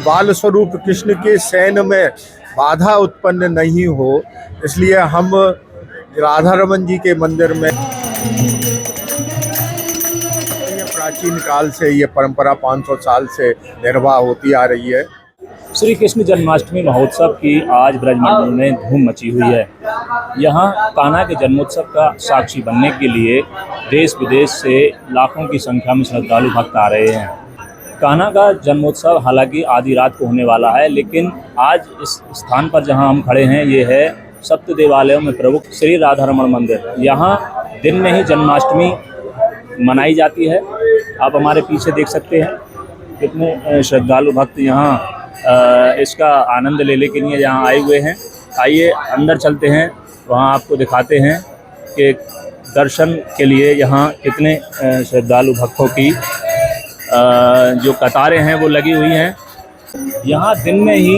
बाल स्वरूप कृष्ण के शयन में बाधा उत्पन्न नहीं हो, इसलिए हम राधा रमन जी के मंदिर में प्राचीन काल से ये परंपरा 500 साल से निर्वाह होती आ रही है। श्री कृष्ण जन्माष्टमी महोत्सव की आज ब्रजमंडल में धूम मची हुई है। यहाँ कान्हा के जन्मोत्सव का साक्षी बनने के लिए देश विदेश से लाखों की संख्या में श्रद्धालु भक्त आ रहे हैं। कान्हा का जन्मोत्सव हालांकि आधी रात को होने वाला है, लेकिन आज इस स्थान पर जहाँ हम खड़े हैं ये है सप्त देवालयों में प्रमुख श्री राधा रमण मंदिर। यहाँ दिन में ही जन्माष्टमी मनाई जाती है। आप हमारे पीछे देख सकते हैं कितने श्रद्धालु भक्त यहाँ इसका आनंद लेने के लिए यहाँ आए हुए हैं। आइए अंदर चलते हैं, वहाँ आपको दिखाते हैं कि दर्शन के लिए यहाँ कितने श्रद्धालु भक्तों की जो कतारें हैं वो लगी हुई हैं। यहाँ दिन में ही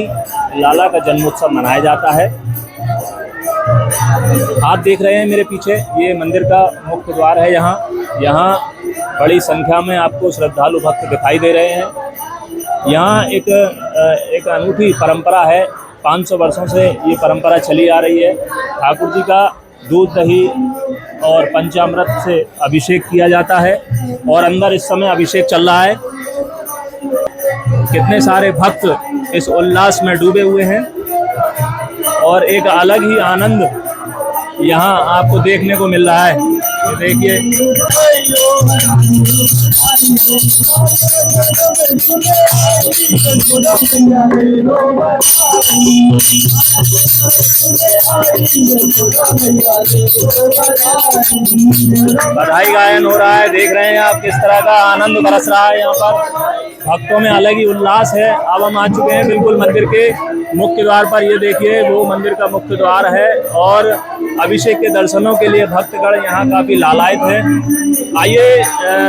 लाला का जन्मोत्सव मनाया जाता है। आप देख रहे हैं मेरे पीछे ये मंदिर का मुख्य द्वार है। यहाँ बड़ी संख्या में आपको श्रद्धालु भक्त दिखाई दे रहे हैं। यहाँ एक अनूठी परंपरा है, 500 वर्षों से ये परंपरा चली आ रही है। ठाकुर जी का दूध दही और पंचामृत से अभिषेक किया जाता है और अंदर इस समय अभिषेक चल रहा है। कितने सारे भक्त इस उल्लास में डूबे हुए हैं और एक अलग ही आनंद यहाँ आपको देखने को मिल रहा है। ये देखिए बधाई गायन हो रहा है। देख रहे हैं आप किस तरह का आनंद बरस रहा है। यहाँ पर भक्तों में अलग ही उल्लास है। अब हम आ चुके हैं बिल्कुल मंदिर के मुख्य द्वार पर। ये देखिए वो मंदिर का मुख्य द्वार है और अभिषेक के दर्शनों के लिए भक्तगण यहाँ काफी लालायित हैं। आइए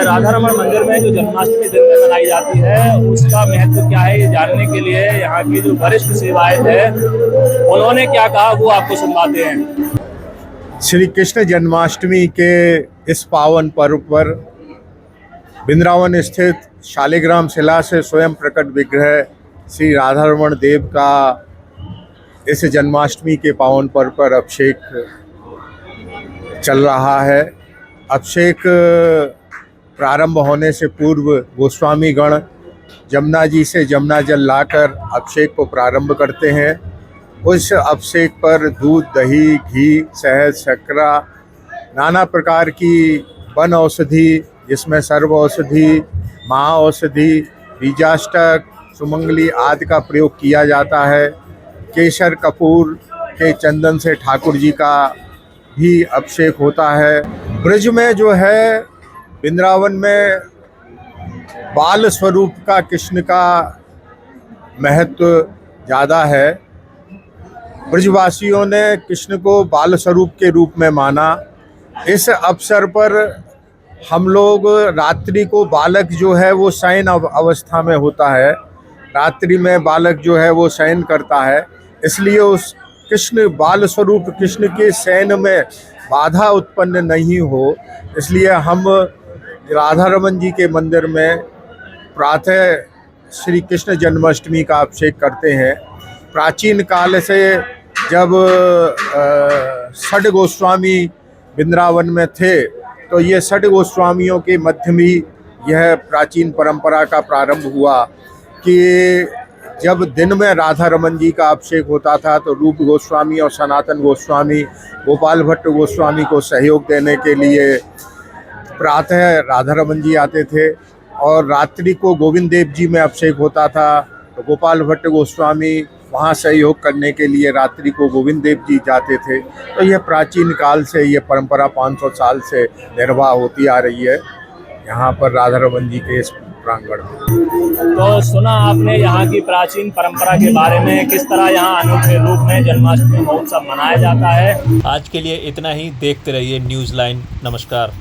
राधा रमण मंदिर में जो जन्माष्टमी दिन में मनाई जाती है उसका महत्व क्या है ये जानने के लिए यहाँ की जो वरिष्ठ सेवायत है उन्होंने क्या कहा वो आपको सुनवाते हैं। श्री कृष्ण जन्माष्टमी के इस पावन पर्व पर वृंदावन स्थित शालिग्राम शिला से स्वयं प्रकट विग्रह श्री राधा रमण देव का इस जन्माष्टमी के पावन पर्व पर अभिषेक चल रहा है। अभिषेक प्रारंभ होने से पूर्व गोस्वामी गण जमुना जी से जमुना जल लाकर अभिषेक को प्रारंभ करते हैं। उस अभिषेक पर दूध दही घी शहद शर्करा नाना प्रकार की वन औषधि जिसमें सर्व औषधि महाऔषधि बीजाष्टक सुमंगली आदि का प्रयोग किया जाता है। केसर कपूर के चंदन से ठाकुर जी का भी अभिषेक होता है। ब्रज में जो है वृंदावन में बाल स्वरूप का कृष्ण का महत्व ज़्यादा है। ब्रजवासियों ने कृष्ण को बाल स्वरूप के रूप में माना। इस अवसर पर हम लोग रात्रि को बालक जो है वो शयन अवस्था में होता है। रात्रि में बालक जो है वो शयन करता है, इसलिए उस कृष्ण बाल स्वरूप कृष्ण के शयन में बाधा उत्पन्न नहीं हो, इसलिए हम राधा रमन जी के मंदिर में प्रातः श्री कृष्ण जन्माष्टमी का अभिषेक करते हैं। प्राचीन काल से जब षड गोस्वामी वृंदावन में थे तो ये षड गोस्वामियों के मध्य में यह प्राचीन परंपरा का प्रारंभ हुआ कि जब दिन में राधा रमन जी का अभिषेक होता था तो रूप गोस्वामी और सनातन गोस्वामी गोपाल भट्ट गोस्वामी को सहयोग देने के लिए प्रातः राधा रमन जी आते थे और रात्रि को गोविंद देव जी में अभिषेक होता था तो गोपाल भट्ट गोस्वामी वहाँ सहयोग करने के लिए रात्रि को गोविंद देव जी जाते थे। तो यह प्राचीन काल से ये परंपरा 500 साल से निर्वाह होती आ रही है यहाँ पर राधा रमन जी के इस प्रांगण में। तो सुना आपने यहाँ की प्राचीन परंपरा के बारे में, किस तरह यहाँ अनोखे रूप में जन्माष्टमी महोत्सव मनाया जाता है। आज के लिए इतना ही। देखते रहिए न्यूज़ लाइन। नमस्कार।